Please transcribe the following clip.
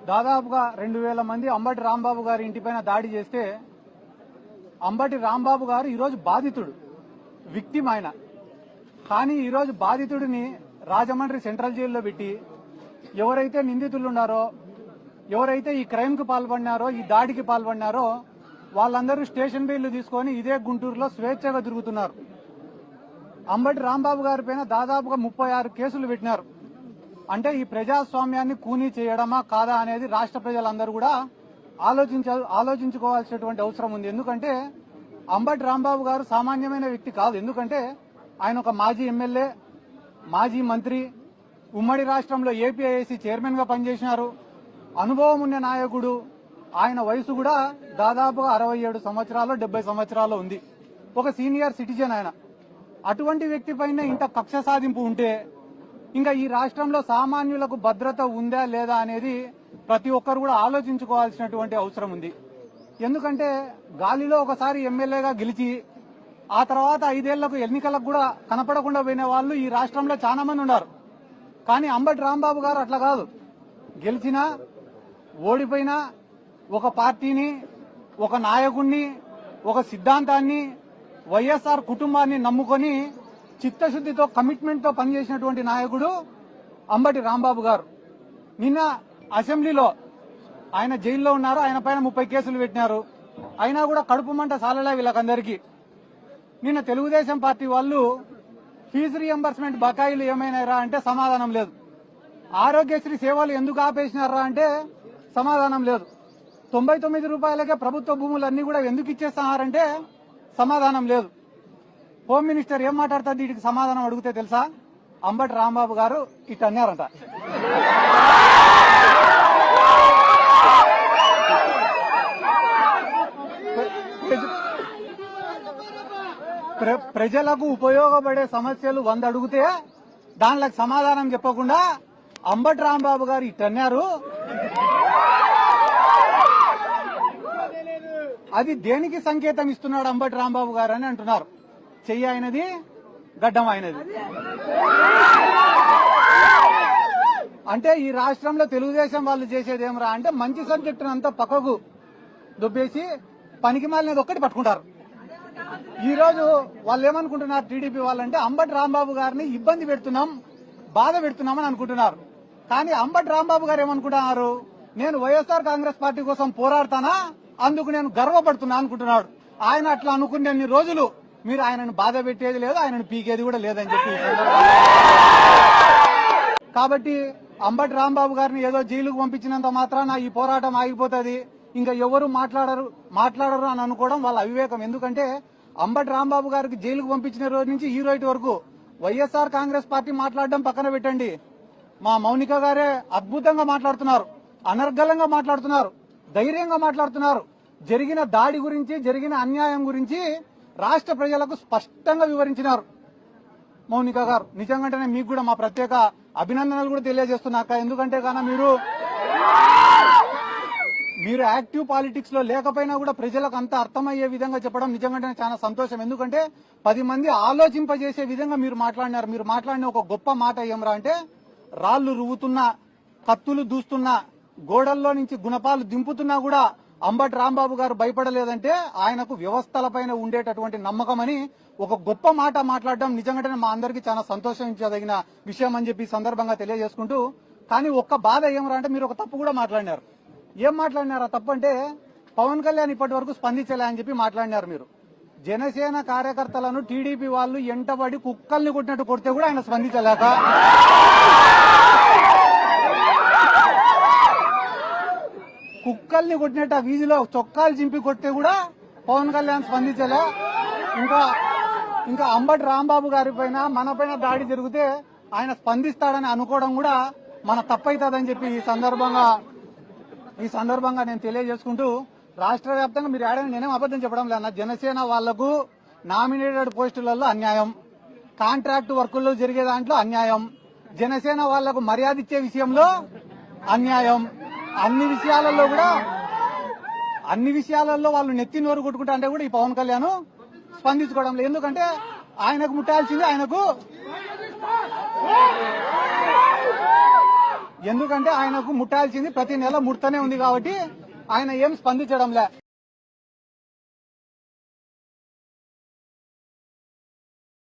దాదాపుగా 2000 మంది అంబటి రాంబాబు గారి ఇంటిపైన దాడి చేస్తే అంబటి రాంబాబు గారు ఈరోజు బాధితుడు, విక్టిమ్ ఆయన. కానీ ఈరోజు బాధితుడిని రాజమండ్రి సెంట్రల్ జైల్లో పెట్టి ఎవరైతే నిందితులు ఉన్నారో, ఎవరైతే ఈ క్రైమ్ కు పాల్పడినారో, ఈ దాడికి పాల్పడినారో వాళ్ళందరూ స్టేషన్ బెయిల్ తీసుకొని ఇదే గుంటూరులో స్వేచ్ఛగా తిరుగుతున్నారు. అంబటి రాంబాబు గారి పైన దాదాపుగా 36 కేసులు పెట్టినారు. అంటే ఈ ప్రజాస్వామ్యాన్ని కూనీ చేయడమా కాదా అనేది రాష్ట్ర ప్రజలందరూ కూడా ఆలోచించుకోవాల్సినటువంటి అవసరం ఉంది. ఎందుకంటే అంబటి రాంబాబు గారు సామాన్యమైన వ్యక్తి కాదు. ఎందుకంటే ఆయన ఒక మాజీ ఎమ్మెల్యే, మాజీ మంత్రి, ఉమ్మడి రాష్ట్రంలో ఏపీఐఏసీ చైర్మన్ గా పనిచేసినారు, అనుభవం ఉన్న నాయకుడు. ఆయన వయసు కూడా దాదాపుగా 67 సంవత్సరాలు 70 సంవత్సరాలు ఉంది. ఒక సీనియర్ సిటిజన్ ఆయన. అటువంటి వ్యక్తి పైన ఇంత కక్ష సాధింపు ఉంటే ఇంకా ఈ రాష్ట్రంలో సామాన్యులకు భద్రత ఉందా లేదా అనేది ప్రతి ఒక్కరు కూడా ఆలోచించుకోవాల్సినటువంటి అవసరం ఉంది. ఎందుకంటే గాలిలో ఒకసారి ఎమ్మెల్యేగా గెలిచి ఆ తర్వాత 5 ఏళ్లకు ఎన్నికలకు కూడా కనపడకుండా పోయిన వాళ్ళు ఈ రాష్ట్రంలో చాలా మంది ఉన్నారు. కానీ అంబటి రాంబాబు గారు అట్లా కాదు. గెలిచినా ఓడిపోయినా ఒక పార్టీని, ఒక నాయకుడిని, ఒక సిద్ధాంతాన్ని, వైఎస్ఆర్ కుటుంబాన్ని నమ్ముకొని చిత్తశుద్దితో, కమిట్మెంట్ తో పనిచేసినటువంటి నాయకుడు అంబటి రాంబాబు గారు. నిన్న అసెంబ్లీలో ఆయన జైల్లో ఉన్నారు. ఆయన పైన 30 కేసులు పెట్టినారు. అయినా కూడా కడుపు మంట సాలలే వీళ్ళకందరికీ. నిన్న తెలుగుదేశం పార్టీ వాళ్ళు ఫీజు రియంబర్స్మెంట్ బకాయిలు ఏమైనారా అంటే సమాధానం లేదు. ఆరోగ్యశ్రీ సేవలు ఎందుకు ఆపేసినారా అంటే సమాధానం లేదు. 99 రూపాయలకే ప్రభుత్వ భూములన్నీ కూడా ఎందుకు ఇచ్చేస్తున్నారంటే సమాధానం లేదు. హోమ్ మినిస్టర్ ఏం మాట్లాడుతుంది వీటికి సమాధానం అడిగితే తెలుసా? అంబటి రాంబాబు గారు ఇట్ అన్నారంట. ప్రజలకు ఉపయోగపడే సమస్యలు 100 అడిగితే దానిలకు సమాధానం చెప్పకుండా అంబటి రాంబాబు గారు ఇట్ అన్నారు. అది దేనికి సంకేతం ఇస్తున్నాడు అంబటి రాంబాబు గారు అని అంటున్నారు. చెయ్యి ఆయనది, గడ్డం ఆయనది. అంటే ఈ రాష్ట్రంలో తెలుగుదేశం వాళ్ళు చేసేది ఏమరా అంటే మంచి సబ్జెక్టును అంతా పక్కకు దుబ్బేసి పనికి మాలినది ఒక్కటి పట్టుకుంటారు. ఈ రోజు వాళ్ళు ఏమనుకుంటున్నారు టీడీపీ వాళ్ళంటే అంబటి రాంబాబు గారిని ఇబ్బంది పెడుతున్నాం, బాధ పెడుతున్నామని అనుకుంటున్నారు. కానీ అంబటి రాంబాబు గారు ఏమనుకుంటున్నారు? నేను వైఎస్ఆర్ కాంగ్రెస్ పార్టీ కోసం పోరాడతానా, అందుకు నేను గర్వపడుతున్నా అనుకుంటున్నాడు. ఆయన అట్లా అనుకునే రోజులు మీరు ఆయనను బాధ పెట్టేది లేదు, ఆయనను పీకేది కూడా లేదని చెప్పి. కాబట్టి అంబటి రాంబాబు గారిని ఏదో జైలుకు పంపించినంత మాత్రాన ఈ పోరాటం ఆగిపోతుంది, ఇంకా ఎవరు మాట్లాడరు అని అనుకోవడం వాళ్ళ అవివేకం. ఎందుకంటే అంబటి రాంబాబు గారికి జైలుకు పంపించిన రోజు నుంచి ఈ రోజు వరకు వైఎస్ఆర్ కాంగ్రెస్ పార్టీ మాట్లాడడం పక్కన పెట్టండి, మా మౌనిక గారే అద్భుతంగా మాట్లాడుతున్నారు, అనర్గళంగా మాట్లాడుతున్నారు, ధైర్యంగా మాట్లాడుతున్నారు. జరిగిన దాడి గురించి, జరిగిన అన్యాయం గురించి రాష్ట్ర ప్రజలకు స్పష్టంగా వివరించినారు మౌనిక గారు. నిజంగానే మీకు కూడా మా ప్రత్యేక అభినందనలు కూడా తెలియజేస్తున్నాక. ఎందుకంటే కాన మీరు యాక్టివ్ పాలిటిక్స్ లో లేకపోయినా కూడా ప్రజలకు అంత అర్థమయ్యే విధంగా చెప్పడం నిజంగానే చాలా సంతోషం. ఎందుకంటే 10 మంది ఆలోచింపజేసే విధంగా మీరు మాట్లాడినారు. మీరు మాట్లాడిన ఒక గొప్ప మాట ఏమరా అంటే రాళ్లు రువ్వుతున్నా, కత్తులు దూస్తున్నా, గోడల్లో నుంచి గుణపాలు దింపుతున్నా కూడా అంబటి రాంబాబు గారు భయపడలేదంటే ఆయనకు వ్యవస్థలపైన ఉండేటటువంటి నమ్మకం అని ఒక గొప్ప మాట మాట్లాడడం నిజంగానే మా అందరికీ చాలా సంతోషించదగిన విషయం అని చెప్పి సందర్భంగా తెలియజేసుకుంటూ, కానీ ఒక్క బాధ ఏమరా అంటే మీరు ఒక తప్పు కూడా మాట్లాడినారు. ఏం మాట్లాడినారు? ఆ తప్పు అంటే పవన్ కళ్యాణ్ ఇప్పటి వరకు స్పందించలే అని చెప్పి మాట్లాడినారు మీరు. జనసేన కార్యకర్తలను టీడీపీ వాళ్ళు ఎంటబడి కుక్కల్ని కొట్టినట్టు కొడితే కూడా ఆయన స్పందించలేక, కుక్కల్ని కొట్టినట్టు ఆ వీధిలో చొక్కాలు చింపి కొడితే కూడా పవన్ కళ్యాణ్ స్పందించలే. ఇంకా అంబటి రాంబాబు గారి పైన, మన పైన దాడి జరిగితే ఆయన స్పందిస్తాడని అనుకోవడం కూడా మన తప్పైతుందని చెప్పి ఈ సందర్భంగా నేను తెలియజేసుకుంటూ, రాష్ట్ర వ్యాప్తంగా మీరు ఏడని నేనేం అబద్దం చెప్పడం లేదు. జనసేన వాళ్లకు నామినేటెడ్ పోస్టులలో అన్యాయం, కాంట్రాక్ట్ వర్కుల్లో జరిగే దాంట్లో అన్యాయం, జనసేన వాళ్లకు మర్యాద ఇచ్చే విషయంలో అన్యాయం, అన్ని విషయాలలో వాళ్ళు నెత్తి నోరు కొట్టుకుంటా అంటే కూడా ఈ పవన్ కళ్యాణ్ స్పందించుకోవడం లేదు. ఎందుకంటే ఆయనకు ముట్టాల్సింది ఆయనకు ఎందుకంటే ఆయనకు ముట్టాల్సింది ప్రతి నెల ముడతనే ఉంది కాబట్టి ఆయన ఏం స్పందించడంలే.